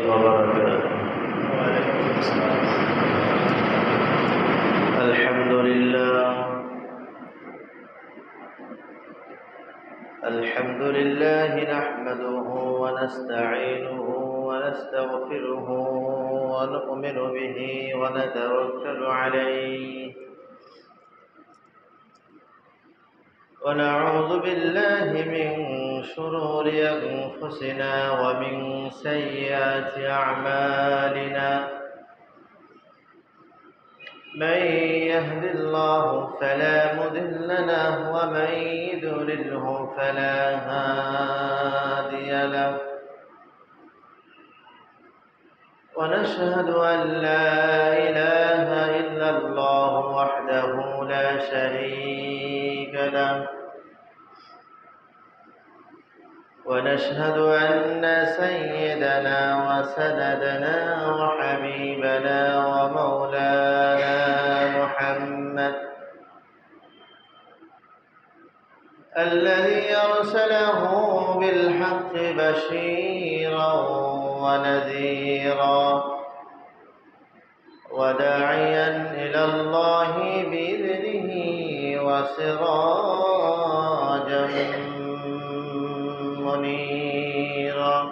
وبركاته. الحمد لله نحمده ونستعينه ونستغفره ونؤمن به ونتوكل عليه ونعوذ بالله من شرور أنفسنا ومن سيئات أعمالنا من يهد الله فلا مضل له ومن يضلله فلا هادي له ونشهد أن لا إله إلا الله وحده لا شريك له ونشهد أن سيدنا وسندنا وحبيبنا ومولانا محمد الذي أرسله بالحق بشيرا ونذيرا وداعيا إلى الله بإذنه وسراجا منيرا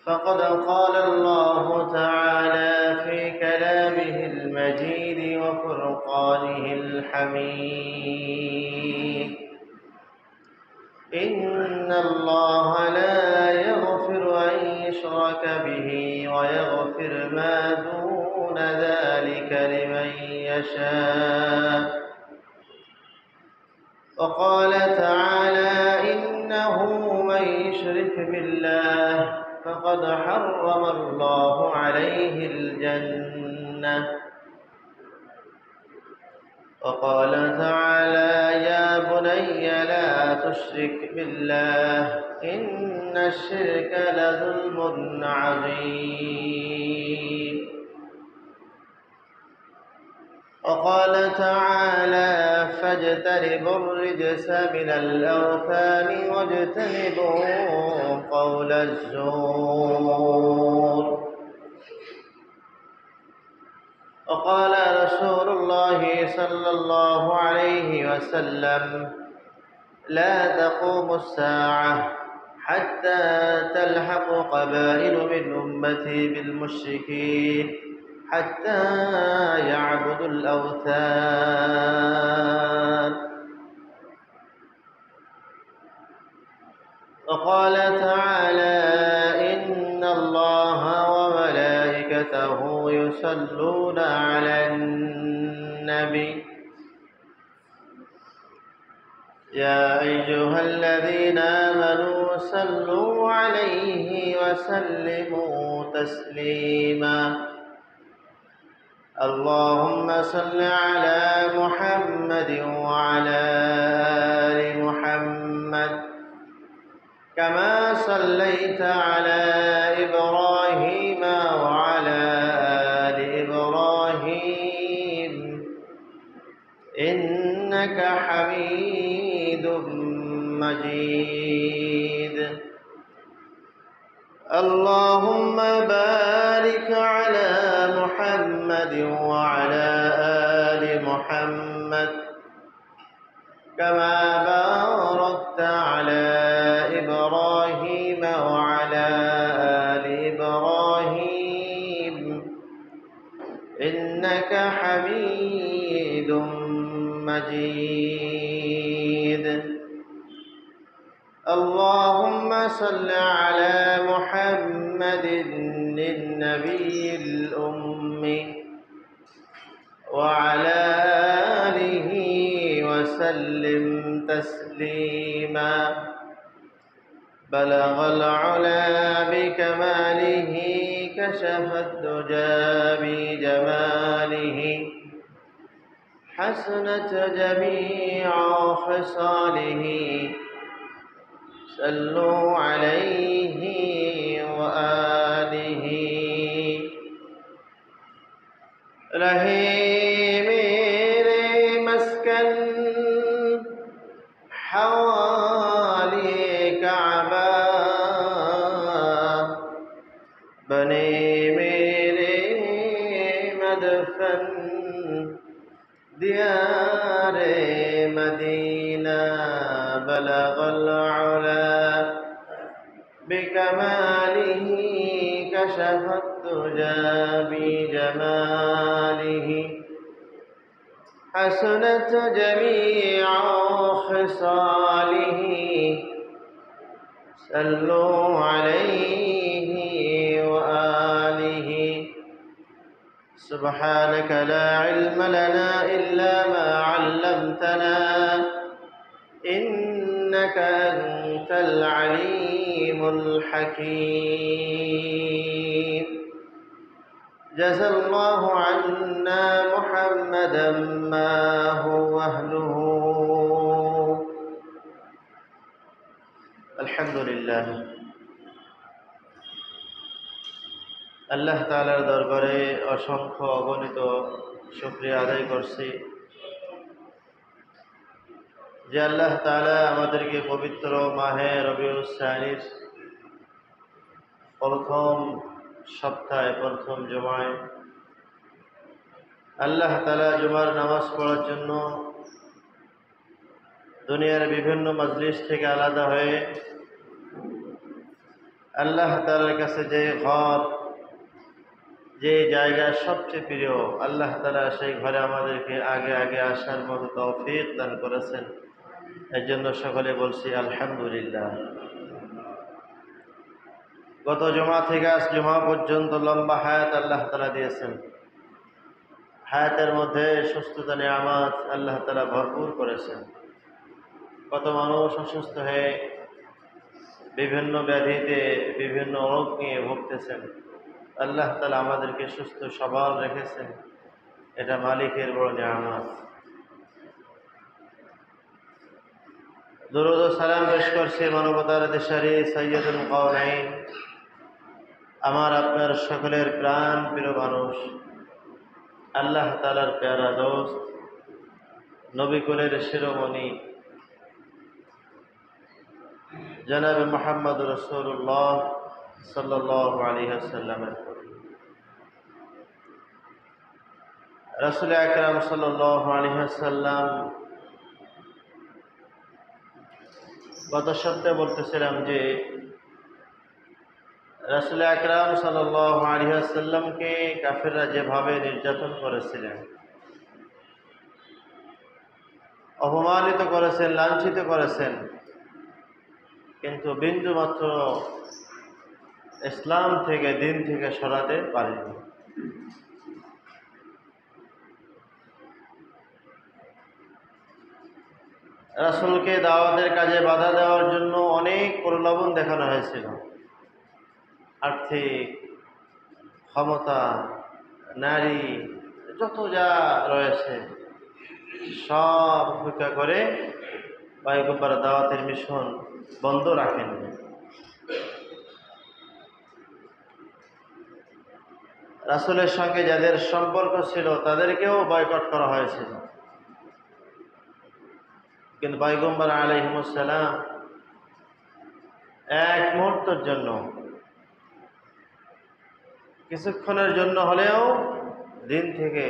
فقد قال الله تعالى في كلامه المجيد وفرقانه الحميد إن الله لا يغفر أن يشرك به ويغفر ما دون ذلك لمن يشاء وقال تعالى إنه من يشرك بالله فقد حرم الله عليه الجنة وقال تعالى يا بني لا تشرك بالله إن الشرك لظلم عظيم وقال تعالى فاجتنبوا الرجس من الأوثان واجتنبوا قول الزور وقال رسول الله صلى الله عليه وسلم لا تقوم الساعة حتى تلحق قبائل من أمتي بالمشركين حتى يعبدوا الأوثان وقال تعالى إن الله وملائكته يصلون على النبي يا أيها الذين آمنوا صلوا عليه وسلموا تسليما اللهم صل على محمد وعلى آل محمد كما صليت على إبراهيم وعلى آل إبراهيم إنك حميد مجيد اللهم بارك على محمد وعلى آل محمد كما باركت على إبراهيم وعلى آل إبراهيم إنك حميد مجيد اللهم صل على محمد النبي الأمي وعلى آله وسلم تسليما بلغ العلا بكماله كشف الدجى بجماله حسنت جميع خصاله صلوا عليه وآله رہے میرے مسکن حوالی کعبہ बने मेरे मदफन दियारे मदीना बलगल उला बिकमालिही कशफत तुजा बिजमालिही हसनत जमीअ खिसालिही सल्लु अलैहि व आलिहि सुब्हानक ला इल्म लना इल्ला मा अल्लमतना इन्नक अंतल अलीमुल हकीम जज़ल्लाहु अन्ना मुहम्मदन मा हुवा अहलुहु अल्हम्दुलिल्लाह। আল্লাহ তাআলার দরবারে অসংখ্য অগণিত শুকরিয়া আদায় করছি যে আল্লাহ তাআলা আমাদেরকে পবিত্র মাহে রবিউল সানির প্রথম সপ্তাহে প্রথম জুমায় আল্লাহ তাআলা জুমার নামাজ পড়ার জন্য দুনিয়ার বিভিন্ন মজলিস থেকে আলাদা হয়ে আল্লাহ তাআলার কাছে যে ঘর যে জায়গা সবচেয়ে প্রিয় আল্লাহ তাআলা সেই ঘরে আমাদেরকে আগে আগে আসার মতো তৌফিক দান করেছেন। এর জন্য সকলে বলছি আলহামদুলিল্লাহ। গত জুমা থেকে আজ জুমা পর্যন্ত লম্বা হায়াত আল্লাহ তাআলা দিয়েছেন। হায়াতের মধ্যে সুস্থতা নিয়ামত আল্লাহ তাআলা ভরপুর করেছেন। কত মানুষ অসুস্থ হয়ে বিভিন্ন ব্যাধিতে বিভিন্ন রোগ নিয়ে ভুগতেছেন, আল্লাহ তাআলা আমাদেরকে সুস্থ সবল রেখেছেন, এটা মালিকের বড় নিয়ামত। দুরূদ ও সালাম পেশ করছি মানবতার দেশারি সাইয়্যিদুল কাওনাইন, আমার আপনার সকলের প্রাণ প্রিয় মানুষ, আল্লাহ তাআলার প্যারা দোস্ত, নবী কুলের শিরোমণি জনাবে মুহাম্মদ রাসূলুল্লাহ সাল্লাল্লাহু আলাইহি ওয়াসাল্লামের রাসূল আকরাম সাল্লাল্লাহু আলাইহি ওয়াসাল্লাম গত সপ্তাহে বলতেছিলাম যে রাসূল আকরাম সাল্লাল্লাহু আলাইহি ওয়াসাল্লামকে কাফেররা যেভাবে নির্যাতন করেছিলেন, অপমানিত করেছেন, লাঞ্ছিত করেছেন, কিন্তু বিন্দু মাত্র ইসলাম থেকে দিন থেকে সরাতে পারেনি। রাসূলকে দাওয়াতের কাজে বাধা দেওয়ার জন্য অনেক প্রলোভন দেখানো হয়েছিল। আর্থিক ক্ষমতা, নারী, যত যা রয়েছে সব উপেক্ষা করে পয়গম্বর দাওয়াতের মিশন বন্ধ রাখেননি। রাসূলের সঙ্গে যাদের সম্পর্ক ছিল তাদেরকেও বয়কট করা হয়েছিল, কিন্তু পয়গম্বর আলাইহিস সালাম এক মুহূর্তের জন্য, কিছুক্ষণের জন্য হলেও দিন থেকে,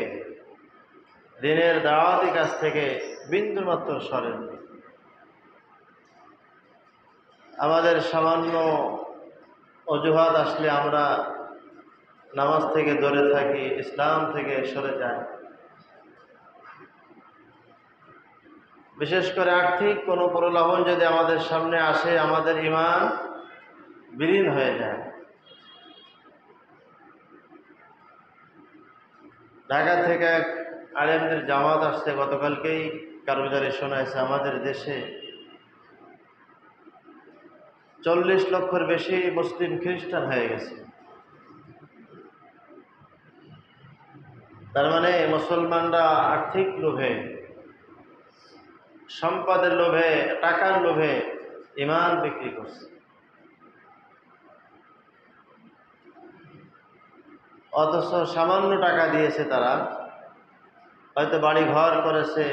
দিনের দাওয়াতি কাজ থেকে বিন্দুমাত্র সরেননি। আমাদের সামান্য অজুহাত আসলে আমরা নামাজ থেকে দূরে থাকি, ইসলাম থেকে সরে যাই। বিশেষ করে আর্থিক কোনো প্রলোভন যদি আমাদের সামনে আসে, আমাদের ঈমান বিলীন হয়ে যায়। ঢাকা থেকে এক আলেমদের জামাত আসছে, গতকালকেই কারগুজারি শোনাইছে, আমাদের দেশে 40 লক্ষের বেশি মুসলিম খ্রিস্টান হয়ে গেছে। তার মানে মুসলমানরা আর্থিক লোভে, সম্পদের লোভে, টাকার লোভে ঈমান বিক্রি করছে। অথচ সামান্য টাকা দিয়েছে তারা, হয়তো বাড়ি ঘর করেছে,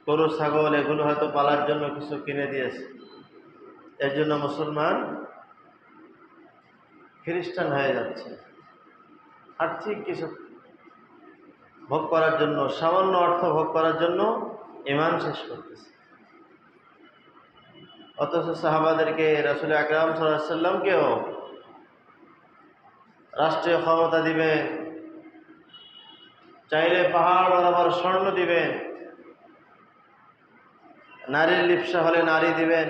গরু ছাগল এগুলো হয়তো পালার জন্য কিছু কিনে দিয়েছে। এর জন্য মুসলমান খ্রিস্টান হয়ে যাচ্ছে, আর্থিক কিছু ভোগ করার জন্য, সামান্য অর্থ ভোগ করার জন্য ঈমান শেষ করতেছে। অথচ সাহাবাদেরকে, রাসূল আকরাম সাল্লাল্লাহু আলাইহি ওয়াসাল্লামকেও রাষ্ট্রীয় ক্ষমতা দিবেন, চাইলে পাহাড় বরাবর স্বর্ণ দিবেন, নারীর লিপ্সা হলে নারী দিবেন,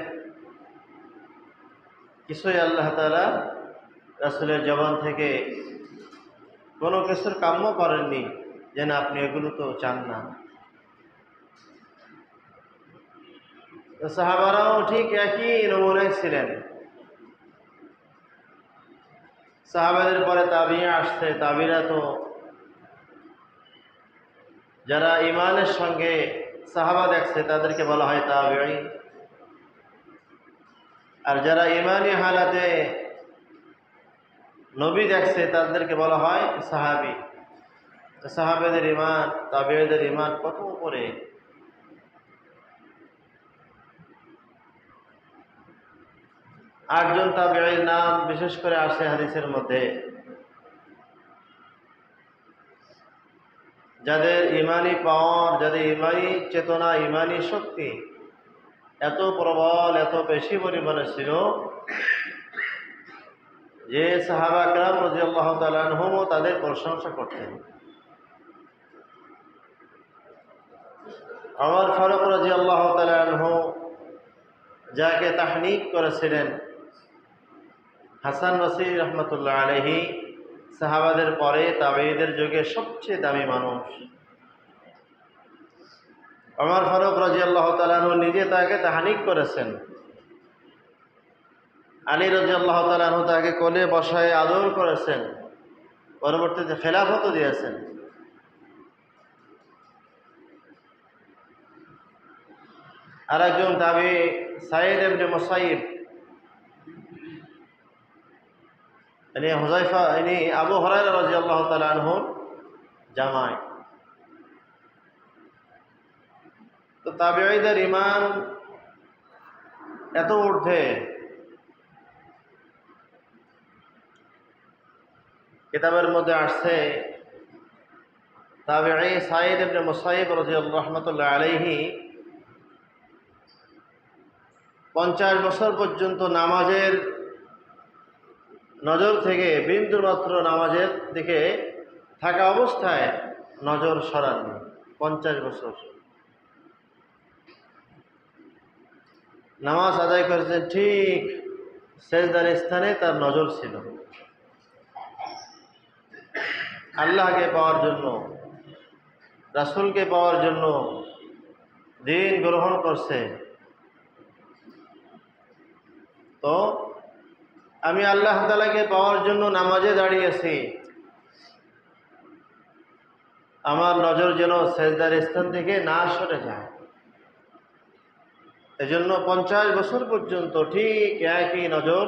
কিছুই আল্লাহ তাআলা রাসূলের জবান থেকে কোনো কিছুর কাম্য করেননি যে না আপনি এগুলো তো চান না। তো সাহাবারাও ঠিক একই নমুনায় ছিলেন। সাহাবাদের পরে তাবিঈ আসছে, তাবিরা তো যারা ঈমানের সঙ্গে সাহাবা দেখছে তাদেরকে বলা হয় তাবিঈ, আর যারা ঈমানি হালাতে নবী দেখছে তাদেরকে বলা হয় সাহাবী। সাহাবাদের ঈমান তাবিঈদের ঈমান কত উপরে। আটজন তাবিঈর নাম বিশেষ করে আসে হাদিসের মধ্যে, যাদের ঈমানি পাওয়ার, যাদের ঈমানি চেতনা, ঈমানি শক্তি এত প্রবল, এত বেশি পরিমাণে ছিল যে সাহাবা কেরাম রাদিয়াল্লাহু তাআলা আনহুম তাদের প্রশংসা করতেন। ওমর ফারুক রাদিয়াল্লাহু তাআলা আনহু যাকে তাহনিক করেছিলেন, হাসান বসরি রহমতুল্লাহ আলাইহি সাহাবাদের পরে তাবেঈদের যুগে সবচেয়ে দামি মানুষ। ওমর ফারুক রাদিয়াল্লাহু তাআলা আনহু নিজে তাকে তাহনিক করেছেন। আলী রাদিয়াল্লাহু তাআলা আনহু তাকে কোলে বসায় আদর করেছেন, পরবর্তীতে খেলাফতও দিয়েছেন। আর একজন তাবিঈ সাঈদ ইবনে মুসাইয়িব, ইনি আবু হুরায়রা রাদিয়াল্লাহু তাআলা আনহু জামাই। তো তাবিঈদের ঈমান এত ঊর্ধ্বে, কিতাবের মধ্যে আসছে তাবিঈ সাঈদ ইবনে মুসাইয়িব রাহমাতুল্লাহ আলাইহি 50 বছর পর্যন্ত নামাজের নজর থেকে বিন্দুমাত্র নামাজের দিকে থাকা অবস্থায় নজর সরাননি। 50 বছর নামাজ আদায় করেছেন, ঠিক সেজদার স্থানে তার নজর ছিল। আল্লাহকে পাওয়ার জন্য, রাসূলকে পাওয়ার জন্য দিন গ্রহণ করছে। তো আমি আল্লাহ তাআলাকে পাওয়ার জন্য নামাজে দাঁড়িয়েছি, আমার নজর যেন সেজদার স্থান থেকে না সরে যায়। এজন্য 50 বছর পর্যন্ত ঠিক একই নজর,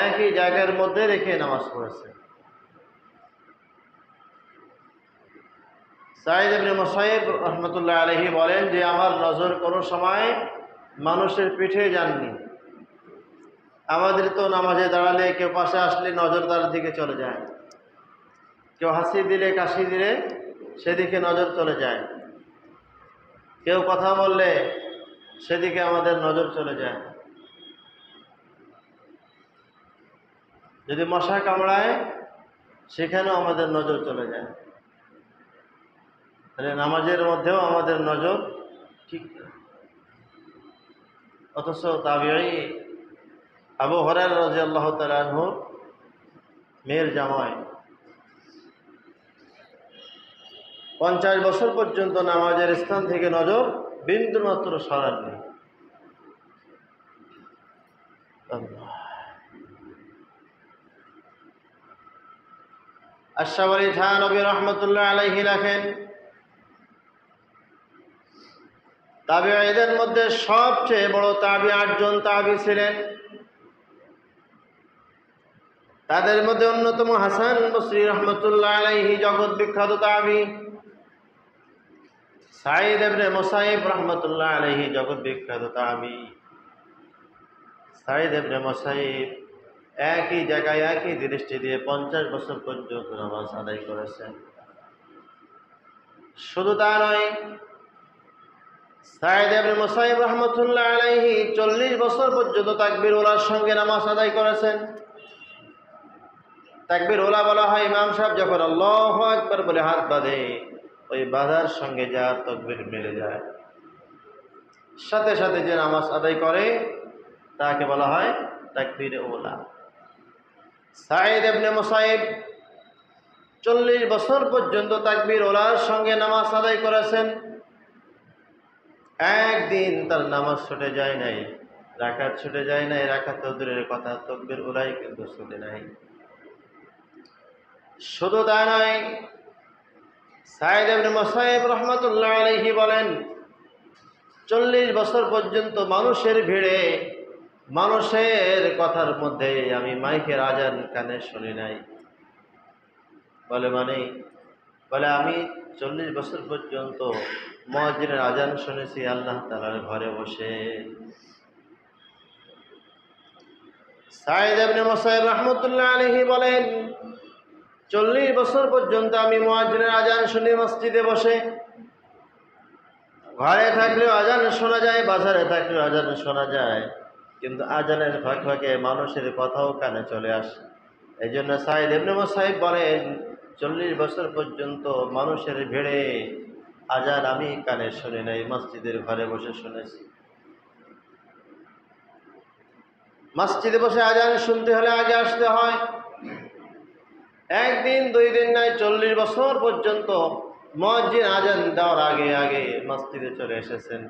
একই জায়গার মধ্যে রেখে নামাজ পড়েছে। সাঈদ ইবনে মুসাইয়িব রাহমাতুল্লাহ আলাইহি বলেন যে আমার নজর কোনো সময় মানুষের পিঠে যাননি। আমাদের তো নামাজে দাঁড়ালে কেউ পাশে আসলে নজর তার দিকে চলে যায়, কেউ হাসি দিলে, কাশি দিলে সেদিকে নজর চলে যায়, কেউ কথা বললে সেদিকে আমাদের নজর চলে যায়, যদি মশা কামড়ায় সেখানেও আমাদের নজর চলে যায়। তাহলে নামাজের মধ্যেও আমাদের নজর ঠিক না। অথচ তাবিঈ আবু হুরায়রা রাদিয়াল্লাহু তাআলা আনহু মেয়ের জামাই 50 বছর পর্যন্ত নামাজের স্থান থেকে নজর বিন্দুমাত্র সরাননি। আশ-শাওয়ালি থানবী রাহমাতুল্লাহ আলাইহি লেখেন, তাবিঈদের মধ্যে সবচেয়ে বড় তাবি 8 জন তাবি ছিলেন। তাদের মধ্যে অন্যতম হাসান বসরি রহমতুল্লাহ আলাইহি জগৎ বিখ্যাত তাবি, সাঈদ ইবনে মুসাইয়িব রহমতুল্লাহ আলাইহি জগৎ বিখ্যাত তাবি। সাঈদ ইবনে মুসাইয়িব একই জায়গায় একই দৃষ্টি দিয়ে 50 বছর পর্যন্ত নামাজ আদায় করেছেন। শুধু তা নয়, সাঈদ ইবনে মুসাইয়্যিব রাহমাতুল্লাহ আলাইহি 40 বছর পর্যন্ত তাকবীর ওলার সঙ্গে নামাজ আদায় করেছেন। তাকবীর ওলা বলা হয় ইমাম সাহেব যখন আল্লাহু আকবার বলে হাত বাঁধে, ওই বাঁধার সঙ্গে যার তাকবীর মিলে যায়, সাথে সাথে যে নামাজ আদায় করে তাকে বলা হয় তাকবীর ওলা। সাঈদ ইবনে মুসাইয়্যিব 40 বছর পর্যন্ত তাকবীর ওলার সঙ্গে নামাজ আদায় করেছেন। একদিন তার নামাজ ছুটে যায় নাই, রাকাত ছুটে যায় নাই, রাকাত তো দূরের কথা, তাকবীর ওলাই কিন্তু ছুটে নাই। শুধু তা নয়, সাঈদ ইবনে মুসাইয়্যিব রাহমাতুল্লাহ আলাইহি বলেন, 40 বছর পর্যন্ত মানুষের ভিড়ে, মানুষের কথার মধ্যে আমি মাইকের আজান কানে শুনি নাই। বলে আমি 40 বছর পর্যন্ত মুয়াজ্জিনের আজান শুনেছি আল্লাহ তাআলার ঘরে বসে। সাঈদ ইবনে মুসাইয়্যিব রাহমাতুল্লাহ আলাইহি বলেন, 40 বছর পর্যন্ত আমি মুয়াজ্জিনের আজান শুনি মসজিদে বসে। ঘরে থাকলেও আজান শোনা যায়, বাজারে থাকলেও আজান শোনা যায়, কিন্তু আজানের ফাঁকে ফাঁকে মানুষের কথাও কানে চলে আসে। এই জন্য সাঈদ ইবনে মুসাইয়্যিব বলেন, 40 বছর পর্যন্ত মানুষের ভিড়ে আজান আমি কানে শুনি নাই, মসজিদের ঘরে বসে শুনেছি। মসজিদে বসে আজান শুনতে হলে আগে আসতে হয়। একদিন 2 দিন নাই, 40 বছর পর্যন্ত মুয়াজ্জিন আজান দেওয়ার আগে আগে মসজিদে চলে এসেছেন।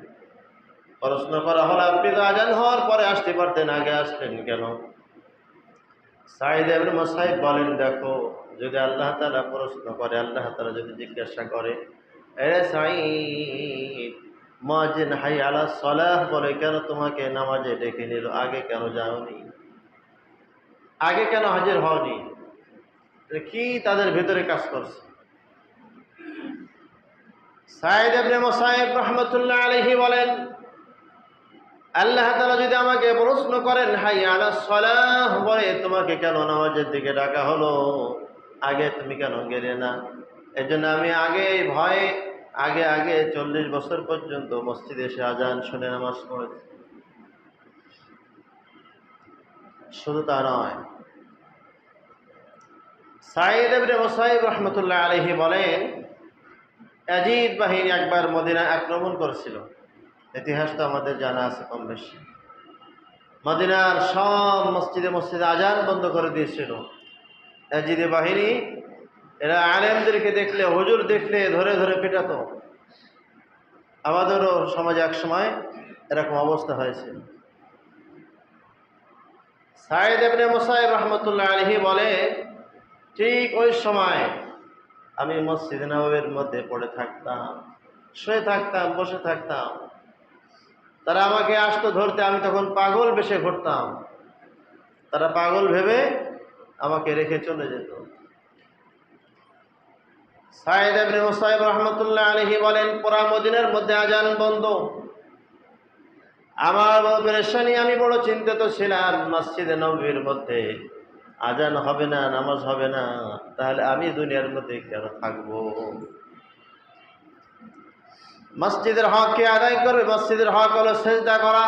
প্রশ্ন করা হলো, আপনি তো আজান হওয়ার পরে আসতে পারতেন, আগে আসলেন কেন? সাঈদ ইবনে মুসাইয়্যিব বলেন, দেখো, যদি আল্লাহ তাআলা প্রশ্ন করে, আল্লাহ তাআলা যদি জিজ্ঞাসা করে, এ সাঈদ, মুয়াজ্জিন হাই আলা সালাহ বলে কেন তোমাকে নামাজে ডেকে নিল, আগে কেন যাওনি, আগে কেন হাজির হওনি? কি তাদের ভেতরে কাজ করছে? সাঈদ ইবনে মুসাইয়্যিব রাহমাতুল্লাহ আলাইহি বলেন, আল্লাহ তাআলা যদি আমাকে প্রশ্ন করেন হাই আলা সালাহ বলে তোমাকে কেন নামাজের দিকে ডাকা হলো, আগে তুমি কেন গেলে না? এজন্য আমি আগে ভয়ে আগে 40 বছর পর্যন্ত মসজিদে এসে আজান শুনে নামাজ পড়েছি। শুধু তা নয়, সাঈদ ইবনে মুসাইয়্যিব রাহমাতুল্লাহ আলাইহি বলেন, ইয়াজিদ বাহিনী একবার মদিনা আক্রমণ করেছিল। ইতিহাস তো আমাদের জানা আছে কম বেশি। মদিনার সব মসজিদে মসজিদে আজান বন্ধ করে দিয়েছিল ইয়াজিদের বাহিনী। এরা আলেমদেরকে দেখলে, হুজুর দেখলে ধরে ধরে পেটাতো। আমাদেরও সমাজে এক সময় এরকম অবস্থা হয়েছিল। সাঈদ ইবনে মুসাইয়্যিব রাহমাতুল্লাহ আলাইহি বলে, ঠিক ওই সময় আমি মসজিদে নববীর মধ্যে পড়ে থাকতাম, শুয়ে থাকতাম, বসে থাকতাম। তারা আমাকে আসতো ধরতে, আমি তখন পাগল বেশে ঘুরতাম। তারা পাগল ভেবে আমাকে রেখে চলে যেত। সাঈদ ইবনে মুসাইয়্যিব রাহমাতুল্লাহ আলাইহি বলেন, পুরা মদিনার মধ্যে আজান বন্ধ। আমার বড় পেরেশানি, আমি বড় চিন্তিত ছিলাম। মসজিদে নববীর মধ্যে আজান হবে না, নামাজ হবে না, তাহলে আমি দুনিয়ার মধ্যে কেন থাকবো? মসজিদের হককে আদায় করবে। মসজিদের হক হলো সেজদা করা,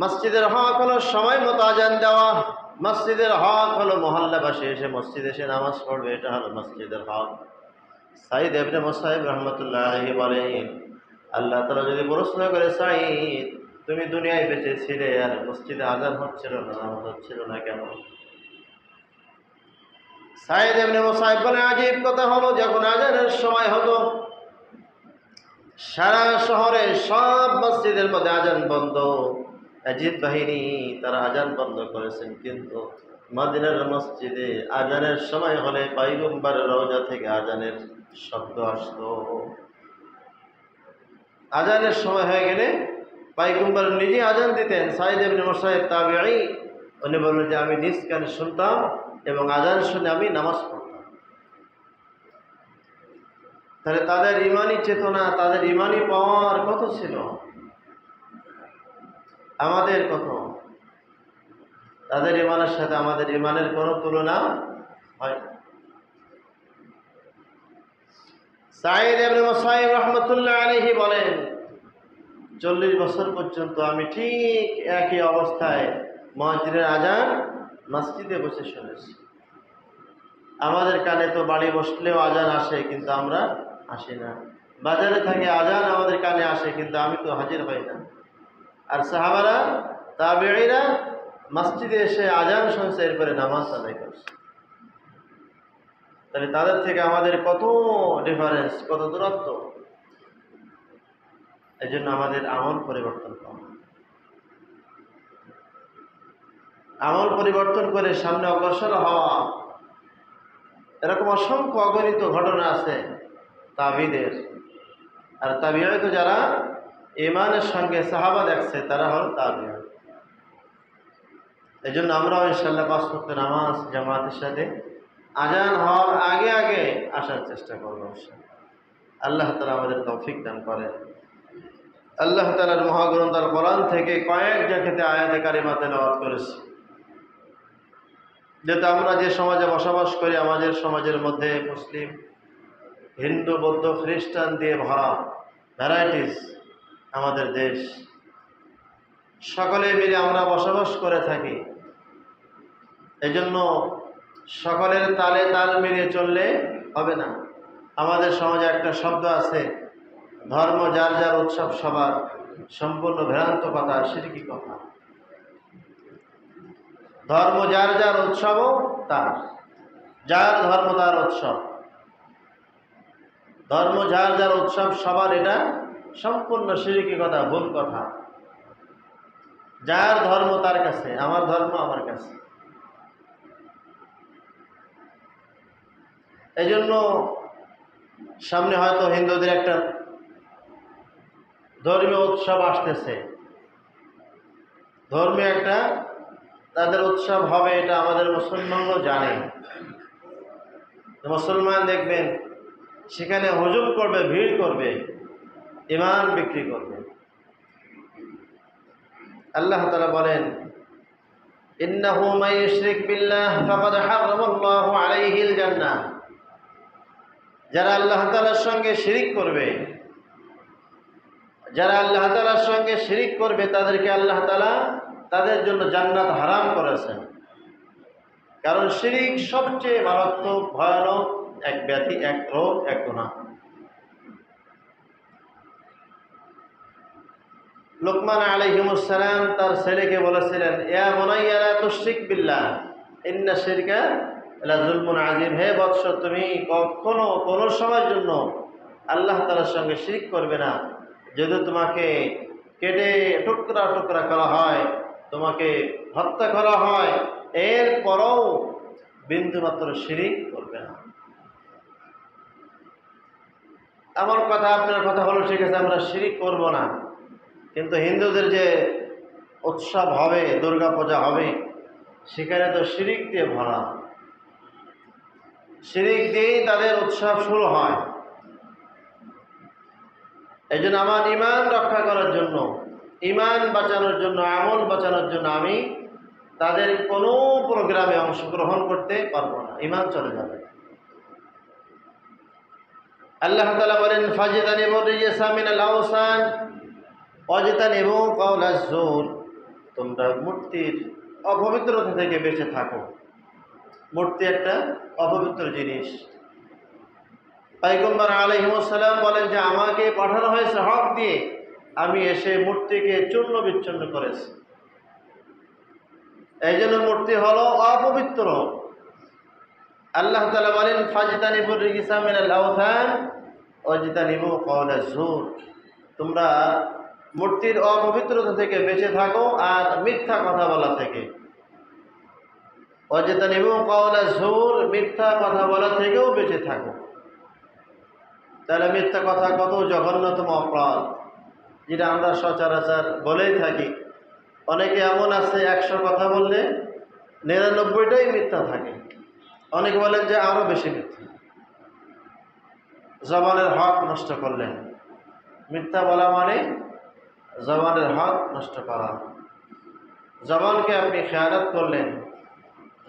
মসজিদের হক হলো সময় মতো আজান দেওয়া, মসজিদের হক হলো মহল্লাবাসী এসে মসজিদে এসে নামাজ পড়বে, এটা হলো মসজিদের হক। সাঈদ ইবনে মুসাইয়্যিব রাহমাতুল্লাহ আলাইহি বলেন, আল্লাহ তাআলা যদি প্রশ্ন করে, সাঈদ তুমি দুনিয়ায় বেঁচে ছিলে আর মসজিদে আজান হচ্ছিল না, নামাজ হচ্ছিল না কেন? সাঈদ ইবনে মুসাইয়্যিব বলে, আজীব কথা হলো, যখন আজানের সময় হতো সারা শহরে সব মসজিদের মধ্যে আজান বন্ধ। ইয়াজিদ বাহিনী তারা আজান বন্ধ করেছেন, কিন্তু মদিনার মসজিদে আজানের সময় হলে পয়গম্বরের রওজা থেকে আজানের শব্দ আসতো। আজানের সময় হয়ে গেলে পয়গম্বর নিজে আজান দিতেন। সাঈদ ইবনে মুসাইয়্যিব তাবিঈ, উনি বললেন যে আমি নিজ কানে শুনতাম এবং আজান শুনে আমি নামাজ পড়তাম। তাহলে তাদের ইমানি চেতনা, তাদের ইমানি পাওয়ার কত ছিল, আমাদের কত? তাদের ইমানের সাথে আমাদের ইমানের কোনো তুলনা হয় না। সাঈদ ইবনে মুসাইয়্যিব রাহমাতুল্লাহ আলাইহি বলেন, 40 বছর পর্যন্ত আমি ঠিক একই অবস্থায় মুয়াজ্জিনের আজান মসজিদে বসে শুনেছি। আমাদের কানে তো বাড়ি বসলেও আজান আসে, কিন্তু আমরা আসি না। বাজারে থাকি আজান আমাদের কানে আসে, কিন্তু আমি তো হাজির হই না। আর সাহাবারা, তাবেঈরা মসজিদে এসে আজান শুনছে, এরপরে নামাজ আদায় করছে। তাহলে তাদের থেকে আমাদের কত ডিফারেন্স, কত দূরত্ব। এই জন্য আমাদের আমল পরিবর্তন করা, আমল পরিবর্তন করে সামনে অগ্রসর হওয়া। এরকম অসংখ্য অগণিত ঘটনা আছে তাবিদের। আর তাবিঈ তো যারা ঈমানের সঙ্গে সাহাবা দেখছে, তারা হল তাবিঈ। এই জন্য আমরাও ইনশাআল্লাহ 5 ওয়াক্ত নামাজ জামাতের সাথে আজান হওয়ার আগে আগে আসার চেষ্টা করব। আল্লাহ তাআলা আমাদের তৌফিক দান করেন। আল্লাহ তাআলার মহাগ্রন্থ আল কোরআন থেকে কয়েক জায়গাতে আয়াতে কারিমা তেলাওয়াত করেছি। যেহেতু আমরা যে সমাজে বসবাস করি, আমাদের সমাজের মধ্যে মুসলিম, হিন্দু, বৌদ্ধ, খ্রিস্টান দিয়ে ভরা, ভ্যারাইটিস আমাদের দেশ। সকলে মিলে আমরা বসবাস করে থাকি। এই জন্য সকলের তালে তাল মিলিয়ে চললে হবে না। আমাদের সমাজে একটা শব্দ আছে, ধর্ম যার যার উৎসব সবার, সম্পূর্ণ ভ্রান্ত কথা, শিরকি কথা। ধর্ম যার যার উৎসবও তার, যার ধর্ম তার উৎসব। ধর্ম যার যার উৎসব সবার, এটা সম্পূর্ণ শিরকি কথা, ভুল কথা। যার ধর্ম তার কাছে, আমার ধর্ম আমার কাছে। এই জন্য সামনে হয়তো হিন্দুদের একটা ধর্মীয় উৎসব আসতেছে, ধর্মীয় একটা তাদের উৎসব হবে, এটা আমাদের মুসলমানরাও জানে। মুসলমান দেখবেন সেখানে হুজুম করবে, ভিড় করবে, ঈমান বিক্রি করবে। আল্লাহ তাআলা বলেন, ইন্নাহু মান ইউশরিক বিল্লাহ ফাকাদ হারামাল্লাহু আলাইহিল জান্নাহ। যারা আল্লাহ তাআলার সঙ্গে শিরিক করবে, যারা আল্লাহ তাআলার সঙ্গে শিরিক করবে, তাদেরকে আল্লাহ তাআলা তাদের জন্য জান্নাত হারাম করেছেন। কারণ শিরিক সবচেয়ে মারাত্মক, ভয়ানক এক ব্যাধি, এক রোগ, এক গুনাহ। লুকমান আলাইহিস সালাম তার ছেলেকে বলেছিলেন, ইয়া বুনাইয়া লা তুশরিক বিল্লাহ ইন্না শিরকা লা যুলমুন আযীম। হে বৎস, তুমি কখনো কোনো সময়ের জন্য আল্লাহ তাআলার সঙ্গে শিরিক করবে না। যদি তোমাকে কেটে টুকরা টুকরা করা হয়, তোমাকে হত্যা করা হয়, এরপরও বিন্দুমাত্র শিরিক করবে না। আমার কথা, আপনার কথা হলো ঠিক আছে, আমরা শিরিক করব না। কিন্তু হিন্দুদের যে উৎসব হবে, দুর্গা পূজা হবে, সেখানে তো শিরিক দিয়ে ভরা। শিরিক দিয়েই তাদের উৎসব শুরু হয়। এই জন্য আমার ঈমান রক্ষা করার জন্য, ঈমান বাঁচানোর জন্য, আমল বাঁচানোর জন্য আমি তাদের কোনো প্রোগ্রামে অংশগ্রহণ করতে পারবো না, ঈমান চলে যাবে। আল্লাহ তাআলা বলেন, ফাজতানিবুর রিজসা মিনাল আওসান ওয়াজতানিবু কাওলাজ জুর। তোমরা মূর্তির অপবিত্রতা থেকে বেঁচে থাকো। মূর্তি একটা অপবিত্র জিনিস। পয়গম্বর আলাইহিস সালাম বলেন যে আমাকে পাঠানো হয়েছে হক দিয়ে, আমি এসে মূর্তিকে চূর্ণ বিচ্ছিন্ন করেছি। এই জন্য মূর্তি হলো অপবিত্র। আল্লাহ তাআলা বলেন, ফাজতানিবুর রিজসা মিনাল আওসান ওয়াজতানিবু কাওলাজ জুর। তোমরা মূর্তির অপবিত্রতা থেকে বেঁচে থাকো আর মিথ্যা কথা বলা থেকে। ওয়াজতানিবু কাওলাজ জুর, মিথ্যা কথা বলা থেকেও বেঁচে থাকো। তাহলে মিথ্যা কথা কত জঘন্যতম অপরাধ, যেটা আমরা সচরাচর বলেই থাকি। অনেকে এমন আছে 100 কথা বললে 99টাই মিথ্যা থাকে। অনেকে বলেন যে আরো বেশি মিথ্যা। জবানের হক নষ্ট করলেন। মিথ্যা বলা মানে জবানের হক নষ্ট করা। জবানকে আপনি খেয়ানত করলেন,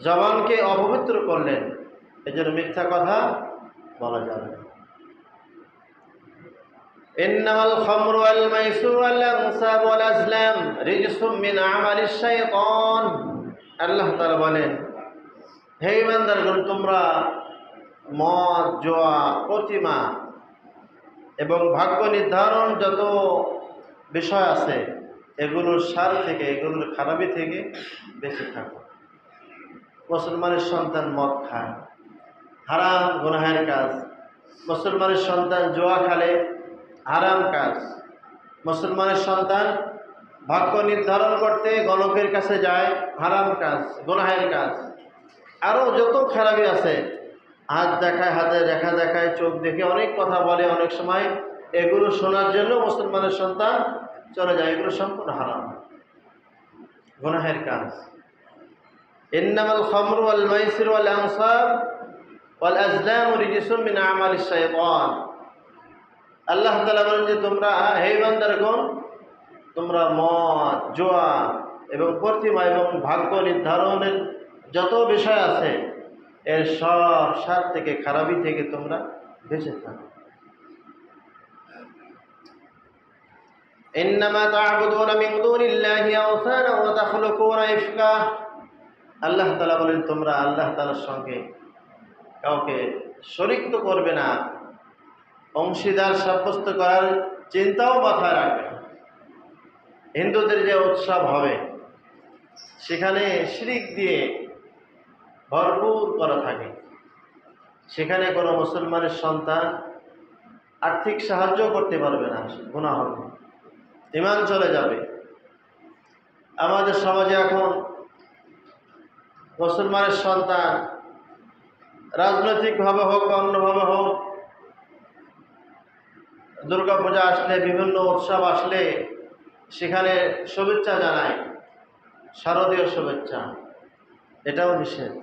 জবানকে অপবিত্র করলেন, এজন্য মিথ্যা কথা বলা যাবে না। ইন্নামাল খামরু ওয়াল মাইসিরু ওয়াল আনসাব ওয়াল আজলাম রিজসুম মিন আমালিশ শাইতান। আল্লাহ তাআলা বলেন, হে ইমানদারগণ, তোমরা মদ, জুয়া, প্রতিমা এবং ভাগ্য নির্ধারণ যত বিষয় আছে এগুলোর সার থেকে, এগুলোর খারাপি থেকে বেঁচে থাকো। মুসলমানের সন্তান মদ খায়, হারাম গুনাহের কাজ। মুসলমানের সন্তান জুয়া খেলে, হারাম কাজ। মুসলমানের সন্তান ভাগ্য নির্ধারণ করতে গণকের কাছে যায়, হারাম কাজ, গুনাহের কাজ। আরও যত খারাপি আছে, হাত দেখায়, হাতে রেখা দেখায়, চোখ দেখে অনেক কথা বলে, অনেক সময় এগুলো শোনার জন্য মুসলমানের সন্তান চলে যায়। এগুলো সম্পূর্ণ হারাম, গুনাহের কাজ। ইন্নামাল খামরু ওয়াল মাইসিরু ওয়াল আনসাব ওয়াল আজলামু রিজসুম মিন আমালিশ শাইতান। আল্লাহ তাআলা বলেন যে তোমরা, হে বান্দারগণ, তোমরা মদ, জুয়া এবং প্রতিমা এবং ভাগ্য নির্ধারণের যত বিষয় আছে এর সব সার থেকে, খারাপি থেকে তোমরা বেঁচে থাকো। ইন্নামা তা'বুদুনা মিন দুনিল্লাহি আওসানা ওয়া তাখলুকুনা ইফকা। আল্লাহ তাআলা বলেন, তোমরা আল্লাহ তাআলার সঙ্গে কাউকে শরীক তো করবে না, অংশীদার সাব্যস্ত করার চিন্তাও মাথায় রাখবে না। হিন্দুদের যে উৎসব হবে সেখানে শিরিক দিয়ে ভরপুর করা থাকে, সেখানে কোনো মুসলমানের সন্তান আর্থিক সাহায্য করতে পারবে না, গুনাহ হবে, ঈমান চলে যাবে। আমাদের সমাজে এখন মুসলমানের সন্তান রাজনৈতিকভাবে হোক বা অন্যভাবে হোক, দুর্গা পূজা আসলে, বিভিন্ন উৎসব আসলে সেখানে শুভেচ্ছা জানায়, শারদীয় শুভেচ্ছা, এটাও নিষেধ।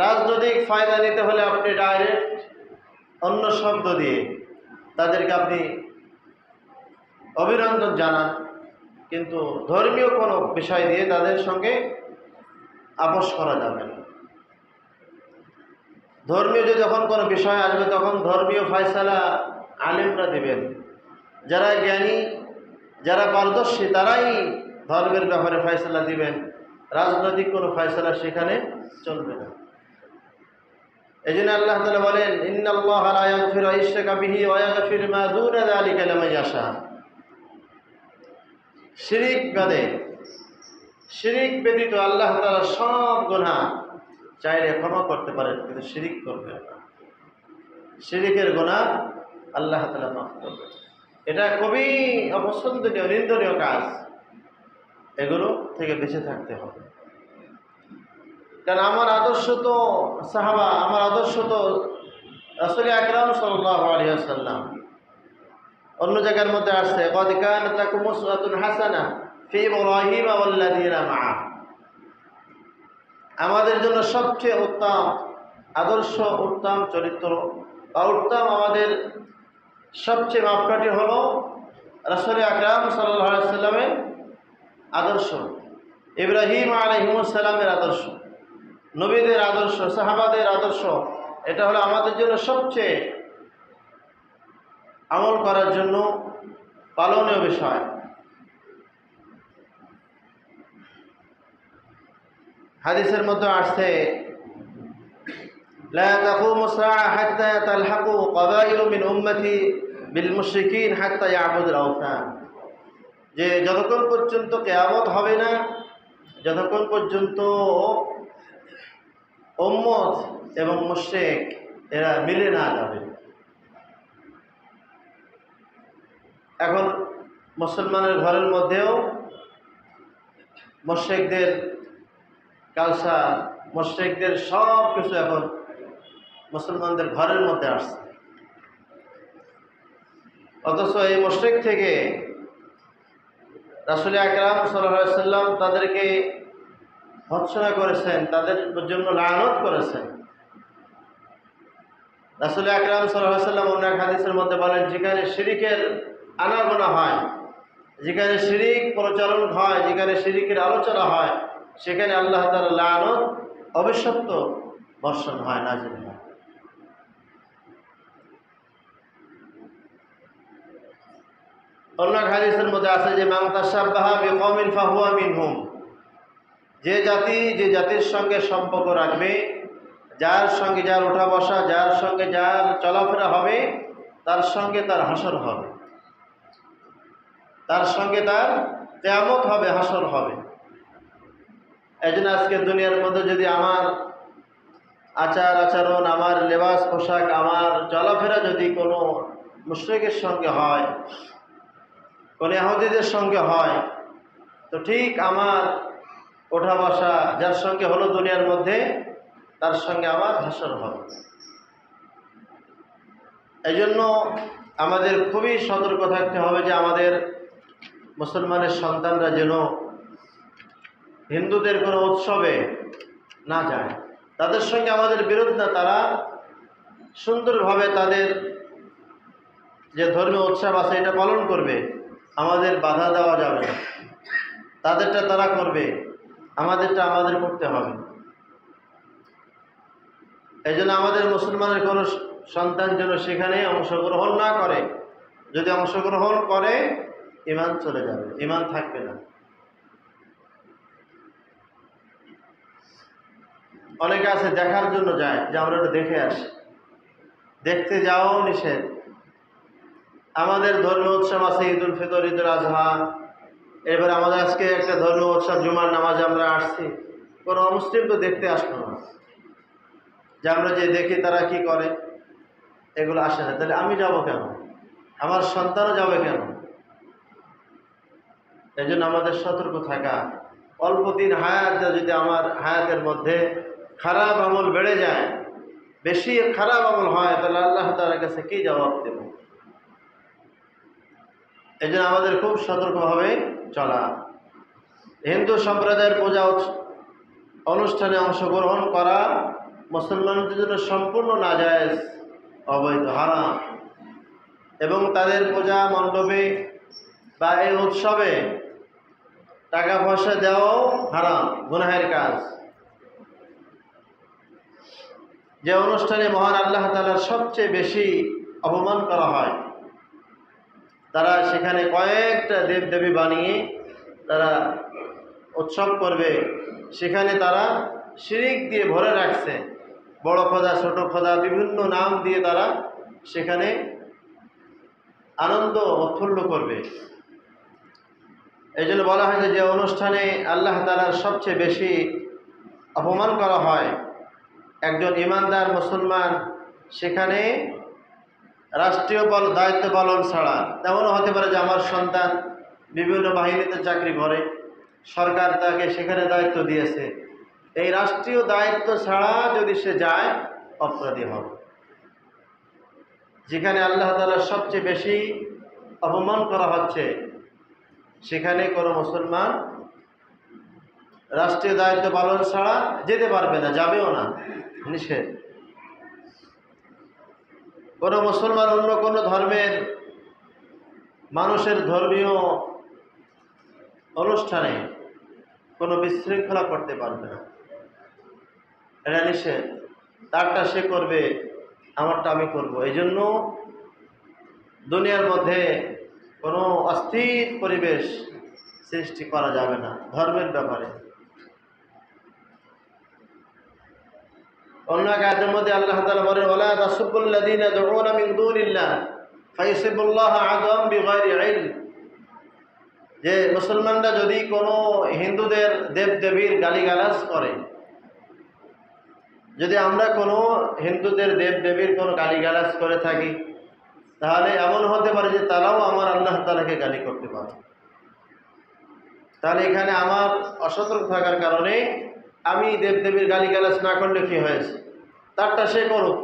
রাজনৈতিক ফায়দা নিতে হলে আপনি ডাইরেক্ট অন্য শব্দ দিয়ে তাদেরকে আপনি অভিনন্দন জানান, কিন্তু ধর্মীয় কোনো বিষয় দিয়ে তাদের সঙ্গে আপোষ করা যাবে না। ধর্মীয় যে যখন কোনো বিষয় আসবে তখন ধর্মীয় ফয়সালা আলেমরা দিবেন, যারা জ্ঞানী, যারা পারদর্শী, তারাই ধর্মের ব্যাপারে ফয়সালা দিবেন। রাজনৈতিক কোনো ফয়সালা সেখানে চলবে না। এই জন্য আল্লাহ তাআলা বলেন, ইন্নাল্লাহা লা ইয়াগফিরু আন ইউশরাকা বিহি ওয়া ইয়াগফিরু মা দুনা যালিকা লিমান ইয়াশা। শিরিক বাদে, শিরিক ব্যতীত আল্লাহ তাআলা সব গুনাহ চাইলে ক্ষমা করতে পারেন, কিন্তু শিরিক করবেন না। শিরিকের গুনাহ আল্লাহ তাআলা মাফ করবেন। এটা খুবই অপছন্দনীয়, নিন্দনীয় কাজ। এগুলো থেকে বেঁচে থাকতে হবে। কারণ আমার আদর্শ তো সাহাবা, আমার আদর্শ তো রাসূল আকরাম সাল্লাল্লাহু আলাইহি ওয়াসাল্লাম। অন্য জায়গার মধ্যে আসছে, ক্বাদ কানাত লাকুম উসওয়াতুন হাসানাহ ফি ইব্রাহিম ওয়াল্লাযীনা মা'আহ। আমাদের জন্য সবচেয়ে উত্তম আদর্শ, উত্তম চরিত্র বা উত্তম আমাদের সবচেয়ে মাপকাঠি হলো রাসূল আকরাম সাল্লাল্লাহু আলাইহি ওয়াসাল্লামের আদর্শ, ইব্রাহিম আলাইহিস সালামের আদর্শ, নবীদের আদর্শ, সাহাবাদের আদর্শ। এটা হলো আমাদের জন্য সবচেয়ে আমল করার জন্য পালনীয় বিষয়। হাদিসের মধ্যে আসছে, লা তাকুমু সাআ হাত্তা তালহাকু ক্বাবাইলু মিন উম্মতি বিল মুশরিকিন হাত্তা ইয়াবুদুল আওসান। যে যতক্ষণ পর্যন্ত কিয়ামত হবে না, যতক্ষণ পর্যন্ত উম্মত এবং মুশরিক এরা মিলে না যাবে। এখন মুসলমানের ঘরের মধ্যেও মুশরিকদের কালচার, মুশরিকদের সব কিছু এখন মুসলমানদের ঘরের মধ্যে আসছে। অথচ এই মুশরিক থেকে রাসূল আকরাম সাল্লাল্লাহু আলাইহি ওয়াসাল্লাম তাদেরকে ভৎসনা করেছেন, তাদের জন্য লানত করেছেন। রাসূল আকরাম সাল্লাল্লাহু আলাইহি ওয়াসাল্লাম অন্য এক হাদিসের মধ্যে বলেন, যেখানে শিরকের আনাগোনা হয়, যেখানে শিরিক প্রচলন হয়, যেখানে শিরিকের আলোচনা হয়, সেখানে আল্লাহ তাআলার লানত অভিশপ্ত বর্ষণ হয়, নাযিল হয়। অন্য হাদিসের মধ্যে আছে যে মান তাশাব্বাহা বিকওমিন ফাহুয়া মিনহুম, যে জাতির সঙ্গে সম্পর্ক রাখবে, যার সঙ্গে যার ওঠা বসা, যার সঙ্গে যার চলাফেরা হবে, তার সঙ্গে তার হাসর হবে, তার সঙ্গে তার কিয়ামত হবে, হাসর হবে। এই জন্য আজকে দুনিয়ার মধ্যে যদি আমার আচার আচরণ, আমার লেবাস পোশাক, আমার চলাফেরা যদি কোনো মুশরিকের সঙ্গে হয়, কোনো ইহুদিদের সঙ্গে হয়, তো ঠিক আমার ওঠা বসা যার সঙ্গে হলো দুনিয়ার মধ্যে, তার সঙ্গে আমার হাসর হবে। এই জন্য আমাদের খুবই সতর্ক থাকতে হবে যে আমাদের মুসলমানের সন্তানরা যেন হিন্দুদের কোনো উৎসবে না যায়, তাদের সঙ্গে আমাদের বিরোধ না, তারা সুন্দরভাবে তাদের যে ধর্মীয় উৎসব আছে এটা পালন করবে, আমাদের বাধা দেওয়া যাবে না। তাদেরটা তারা করবে, আমাদেরটা আমাদের করতে হবে। এই জন্য আমাদের মুসলমানের কোনো সন্তান যেন সেখানে অংশগ্রহণ না করে। যদি অংশগ্রহণ করে ঈমান চলে যাবে, ঈমান থাকবে না। অনেকে আছে দেখার জন্য যায়, যে আমরা একটু দেখে আসি। দেখতে যাওয়াও নিষেধ। আমাদের ধর্মীয় উৎসব আছে ঈদ উল ফিতর, ঈদ উল আজহা, এবার আমাদের আজকে একটা ধর্মীয় উৎসব জুমার নামাজে আমরা আসছি, কোনো অমুসলিম তো দেখতে আসলো না, যে আমরা যে দেখি তারা কি করে, এগুলো আসে না। তাহলে আমি যাব কেন? আমার সন্তানও যাবে কেন? এই জন্য আমাদের সতর্ক থাকা। অল্প দিন হায়াত, যদি আমার হায়াতের মধ্যে খারাপ আমল বেড়ে যায়, বেশি খারাপ আমল হয়, তাহলে আল্লাহ তাআলার কাছে কি জবাব দেব? এই জন্য আমাদের খুব সতর্কভাবে চলা। হিন্দু সম্প্রদায়ের পূজা অনুষ্ঠানে অংশগ্রহণ করা মুসলমানদের জন্য সম্পূর্ণ নাজায়েজ, অবৈধ, হারাম। এবং তাদের পূজা মণ্ডপে বা এই উৎসবে টাকা পয়সা দেওয়াও হারাম, গুনাহের কাজ। যে অনুষ্ঠানে মহান আল্লাহ তাআলার সবচেয়ে বেশি অপমান করা হয়, তারা সেখানে কয়েকটা দেবদেবী বানিয়ে তারা উৎসব করবে, সেখানে তারা শিরিক দিয়ে ভরে রাখছে। বড় খোদা, ছোট খোদা, বিভিন্ন নাম দিয়ে তারা সেখানে আনন্দ উৎফুল্ল করবে। এই জন্য বলা হয়েছে যে অনুষ্ঠানে আল্লাহ তাআলার সবচেয়ে বেশি অপমান করা হয়, একজন ইমানদার মুসলমান সেখানে রাষ্ট্রীয় দায়িত্ব পালন ছাড়া, তেমনও হতে পারে যে আমার সন্তান বিভিন্ন বাহিনীতে চাকরি করে, সরকার তাকে সেখানে দায়িত্ব দিয়েছে, এই রাষ্ট্রীয় দায়িত্ব ছাড়া যদি সে যায়, অপরাধী হবে। যেখানে আল্লাহ তাআলার সবচেয়ে বেশি অপমান করা হচ্ছে, সেখানে কোনো মুসলমান রাষ্ট্রীয় দায়িত্ব পালন ছাড়া যেতে পারবে না, যাবেও না, নিষেধ। কোনো মুসলমান অন্য কোনো ধর্মের মানুষের ধর্মীয় অনুষ্ঠানে কোনো বিশৃঙ্খলা করতে পারবে না, এটা নিষেধ। তারটা সে করবে, আমারটা আমি করব। এই জন্য দুনিয়ার মধ্যে কোনো অস্থির পরিবেশ সৃষ্টি করা যাবে না ধর্মের ব্যাপারে। অন্য এক আয়াতের মধ্যে আল্লাহ তাআলা বলেন, ওয়ালা তাসুবুল্লাযীনা ইয়াদউনা মিন দুনিল্লাহ ফায়াসিবুল্লাহ আদওয়াম বিগাইরি ইলম, যে মুসলমানরা যদি কোনো হিন্দুদের দেবদেবীর গালিগালাজ করে, যদি আমরা কোনো হিন্দুদের দেবদেবীর কোনো গালিগালাজ করে থাকি, তাহলে এমন হতে পারে যে তারাও আমার আল্লাহ তাআলাকে গালি করতে পারে। তাহলে এখানে আমার অসতর্ক থাকার কারণে আমি দেবদেবীর গালিগালাজ না করলে কি হয়েছে? তারটা সে করুক,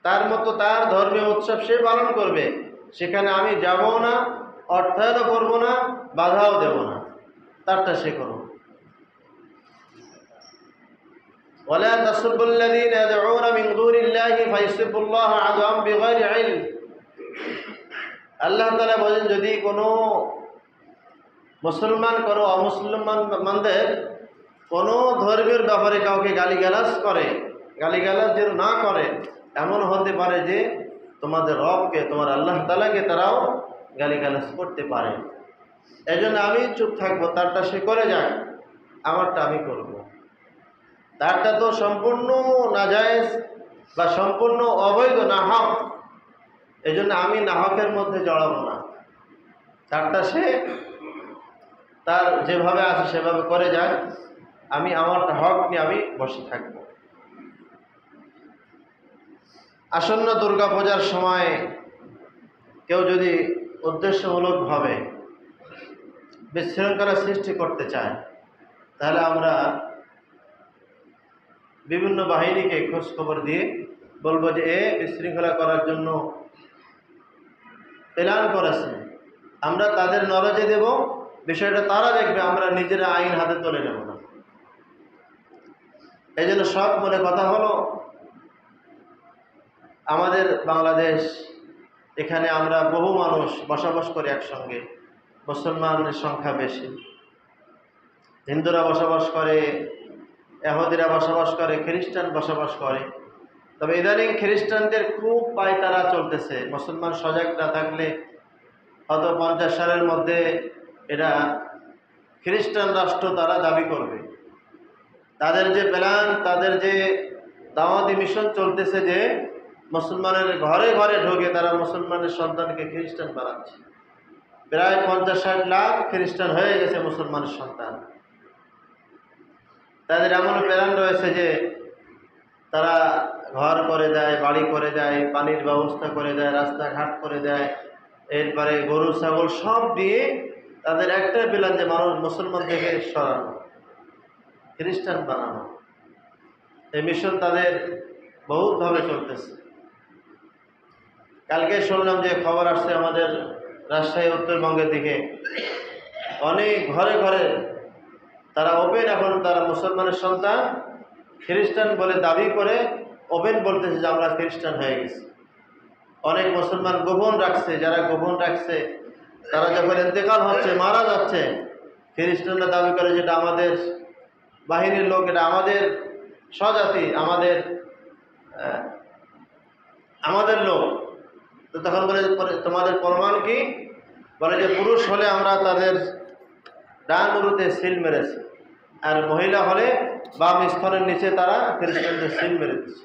তার মতো তার ধর্মীয় উৎসব সে পালন করবে, সেখানে আমি যাবও না, অর্থায়নও করবো না, বাধাও দেব না, তারটা সে করুক। ওয়ালা তাসুবুল্লাযীনা ইয়াদউনা মিন দুনিল্লাহি ফায়াসিবুল্লাহ আদওয়াম বিগাইরি ইলম। আল্লাহ তাআলা বলেন, যদি কোনো মুসলমান কোনো অমুসলমানদের কোনো ধর্মের ব্যাপারে কাউকে গালিগালাজ করে, গালিগালাজ যেন না করে, এমন হতে পারে যে তোমাদের রবকে, তোমার আল্লাহ তাআলাকে তারাও গালিগালাজ করতে পারে। এই জন্য আমি চুপ থাকবো, তারটা সে করে যাক, আমারটা আমি করব। তারটা তো সম্পূর্ণ নাজায়েজ বা সম্পূর্ণ অবৈধ, নাহক। এই জন্য আমি নাহকের মধ্যে জড়াবো না। তারটা সে তার যেভাবে আছে সেভাবে করে যায়, আমি আমারটা হক নিয়ে আমি বসে থাকব। আসন্ন দুর্গাপূজার সময় কেউ যদি উদ্দেশ্যমূলকভাবে বিশৃঙ্খলা সৃষ্টি করতে চায়, তাহলে আমরা বিভিন্ন বাহিনীকে খোঁজ খবর দিয়ে বলবো যে বিশৃঙ্খলা করার জন্য প্ল্যান করেছে, আমরা তাদের নলেজে দেব, বিষয়টা তারা দেখবে, আমরা নিজেরা আইন হাতে তুলে নেব না। এই জন্য সব মনে কথা হলো, আমাদের বাংলাদেশ, এখানে আমরা বহু মানুষ বসবাস করি একসঙ্গে। মুসলমানের সংখ্যা বেশি, হিন্দুরা বসবাস করে, ইহুদিরা বসবাস করে, খ্রিস্টান বসবাস করে। তবে ইদানিং খ্রিস্টানদের খুব পায়তারা চলতেছে। মুসলমান সজাগ না থাকলে হয়তো 50 সালের মধ্যে এরা খ্রিস্টান রাষ্ট্র তারা দাবি করবে। তাদের যে প্ল্যান, তাদের যে দাওয়াতি মিশন চলতেছে, যে মুসলমানের ঘরে ঘরে ঢোকে তারা মুসলমানের সন্তানকে খ্রিস্টান বানাচ্ছে। প্রায় 50-60 লাখ খ্রিস্টান হয়ে গেছে মুসলমানের সন্তান। তাদের এমন প্ল্যান রয়েছে যে তারা ঘর করে দেয়, বাড়ি করে দেয়, পানির ব্যবস্থা করে দেয়, রাস্তাঘাট করে দেয়, এরপরে গরু ছাগল সব দিয়ে তাদের একটাই প্ল্যান যে মানুষ মুসলমান থেকে সরানো, খ্রিস্টান বানানো। এই মিশন তাদের বহুতভাবে চলতেছে। কালকে শুনলাম যে খবর আসছে আমাদের রাজশাহী উত্তরবঙ্গের দিকে, অনেক ঘরে ঘরে তারা ওপেন, এখন তারা মুসলমানের সন্তান খ্রিস্টান বলে দাবি করে ওপেন বলতেছে যে আমরা খ্রিস্টান হয়ে গেছি। অনেক মুসলমান গোপন রাখছে, যারা গোপন রাখছে তারা যখন ইন্তেকাল হচ্ছে, মারা যাচ্ছে, খ্রিস্টানরা দাবি করে যেটা আমাদের বাহিনীর লোক, এটা আমাদের স্বজাতি, আমাদের লোক। তো তখন বলে তোমাদের প্রমাণ কি? বলে যে পুরুষ হলে আমরা তাদের ডান উরুতে সিল মেরেছি, আর মহিলা হলে বাম স্তনের নিচে তারা খ্রিস্টানদের সিল মেরে দিচ্ছে।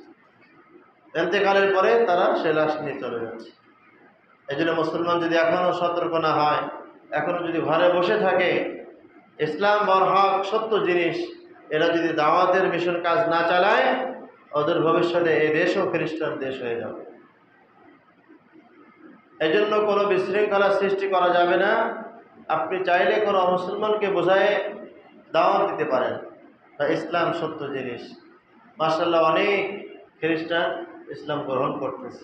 ইন্তেকালের পরে তারা সে লাশ নিয়ে চলে যাচ্ছে। এই জন্য মুসলমান যদি এখনও সতর্ক না হয়, এখনও যদি ঘরে বসে থাকে, ইসলাম বরহক সত্য জিনিস, এরা যদি দাওয়াতের মিশন কাজ না চালায়, ওদের ভবিষ্যতে এই দেশও খ্রিস্টান দেশ হয়ে যাবে। এই জন্য কোনো বিশৃঙ্খলা সৃষ্টি করা যাবে না। আপনি চাইলে কোনো মুসলমানকে বোঝায় দাওয়াত দিতে পারেন, ইসলাম সত্য জিনিস। মাশাআল্লাহ, অনেক খ্রিস্টান ইসলাম গ্রহণ করতেছে,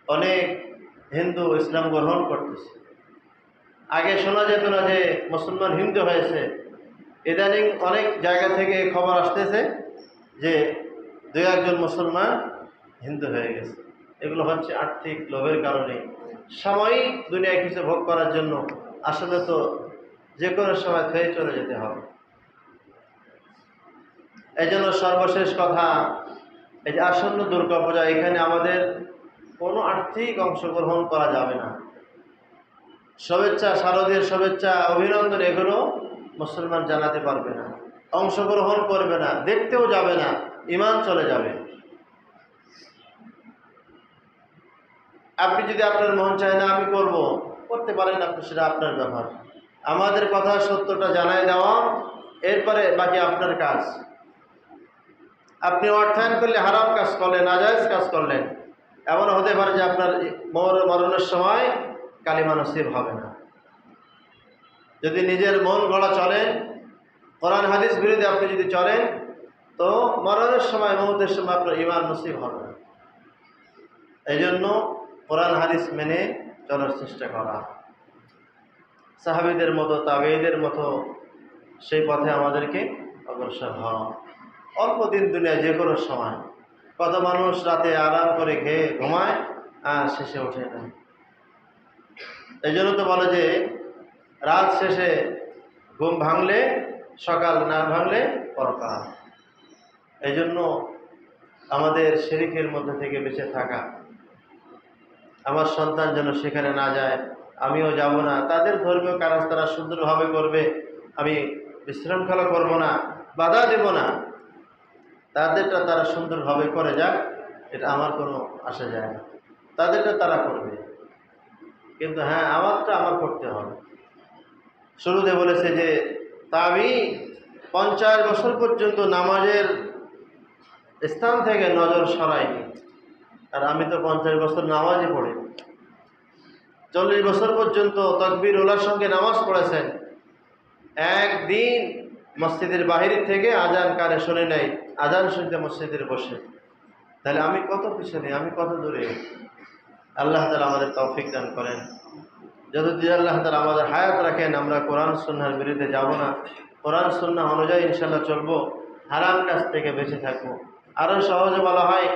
অনেক হিন্দু ইসলাম গ্রহণ করতেছে। আগে শোনা যেত না যে মুসলমান হিন্দু হয়েছে, ইদানিং অনেক জায়গা থেকে খবর আসতেছে যে 2-1 মুসলমান হিন্দু হয়ে গেছে। এগুলো হচ্ছে আর্থিক লোভের কারণে, সাময়িক দুনিয়ায় কিছু ভোগ করার জন্য। আসলে তো যে কোনো সময় খেয়ে চলে যেতে হবে। এই জন্য সর্বশেষ কথা, এই যে আসন্ন দুর্গাপূজা, এখানে আমাদের কোনো আর্থিক অংশগ্রহণ করা যাবে না। শুভেচ্ছা, শারদীয় শুভেচ্ছা, অভিনন্দন, এগুলো মুসলমান জানাতে পারবে না, অংশগ্রহণ করবে না, দেখতেও যাবে না, ঈমান চলে যাবে। আপনি যদি আপনার মন চায় না আমি করব, করতে পারেন আপনি, সেটা আপনার ব্যাপার। আমাদের কথা সত্যটা জানাই দেওয়া, এরপরে বাকি আপনার কাজ। আপনি অর্থায়ন করলে হারাম কাজ করলেন, নাজায়েজ কাজ করলেন, এমন হতে পারে যে আপনার মরণের সময় কালিমা নসিব হবে না। যদি নিজের মন গড়া চলেন, কোরআন হাদিস বিরোধী আপনি যদি চলেন, তো মরণের সময়, মৌতের সময় আপনার ঈমান নসিব হবে না। এই জন্য কোরআন হাদিস মেনে চলার চেষ্টা করা, সাহাবীদের মতো, তাবেঈদের মতো সেই পথে আমাদেরকে অগ্রসর হওয়া। অল্প দিন দুনিয়া, যে কোনো সময়। কত মানুষ রাতে আরাম করে খেয়ে ঘুমায় আর শেষে ওঠে না। এই জন্য তো বলে যে রাত শেষে ঘুম ভাঙলে সকাল, না ভাঙলে পরকাল। এই জন্য আমাদের শিরকের মধ্যে থেকে বেঁচে থাকা, আমার সন্তান যেন সেখানে না যায়, আমিও যাব না। তাদের ধর্মীয় কাজ তারা সুন্দরভাবে করবে, আমি বিশৃঙ্খলা করব না, বাধা দেব না। তাদেরটা তারা সুন্দরভাবে করে যাক, এটা আমার কোনো আসা যায় না। তাদেরটা তারা করবে, কিন্তু হ্যাঁ, আমারটা আমার করতে হবে। শুরুতে বলেছে যে তা আমি 50 বছর পর্যন্ত নামাজের স্থান থেকে নজর সরাইনি। আর আমি তো 50 বছর নামাজই পড়ি। 40 বছর পর্যন্ত তাকবীর ওলার সঙ্গে নামাজ পড়েছেন, একদিন মসজিদের বাহির থেকে আজান কানে শুনে নাই, আজান শুনতে মসজিদের বসে। তাহলে আমি কত পিছনে, আমি কত দূরে। আল্লাহ তাআলা আমাদের তৌফিক দান করেন। যতদিন আল্লাহ তাআলা আমাদের হায়াত রাখেন, আমরা কোরআন সুন্নাহর বিরুদ্ধে যাব না, কোরআন সুন্নাহ অনুযায়ী ইনশাআল্লাহ চলবো, হারাম কাজ থেকে বেঁচে থাকবো। আরও সহজে বলা হয়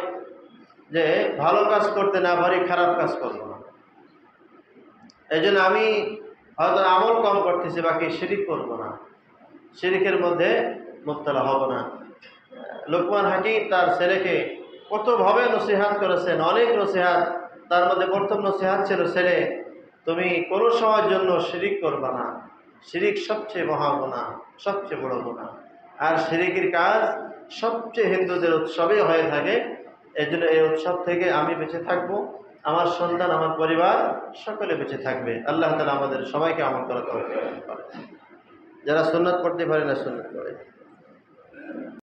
যে ভালো কাজ করতে না পারি, খারাপ কাজ করবো না। এই জন্য আমি হয়তো আমল কম করতেছি, বাকি শিরিক করবো না, শিরিকের মধ্যে মুবতলা হব না। লোকমান হাকিম তার ছেলেকে কতভাবে নসিহাত করেছেন, অনেক নসিহাত। তার মধ্যে প্রথম নসিহাত ছিল, ছেলে তুমি কোনো সময়ের জন্য শিরিক করবা না। শিরিক সবচেয়ে মহা গুনাহ, সবচেয়ে বড় গুনাহ। আর শিরিকের কাজ সবচেয়ে হিন্দুদের উৎসবে হয়ে থাকে। এই জন্য এই উৎসব থেকে আমি বেঁচে থাকবো, আমার সন্তান, আমার পরিবার সকলে বেঁচে থাকবে। আল্লাহ তাআলা আমাদের সবাইকে আমল করার তৌফিক দান করেন। যারা সুন্নাত পড়তে পারে না, সুন্নাত পড়ে।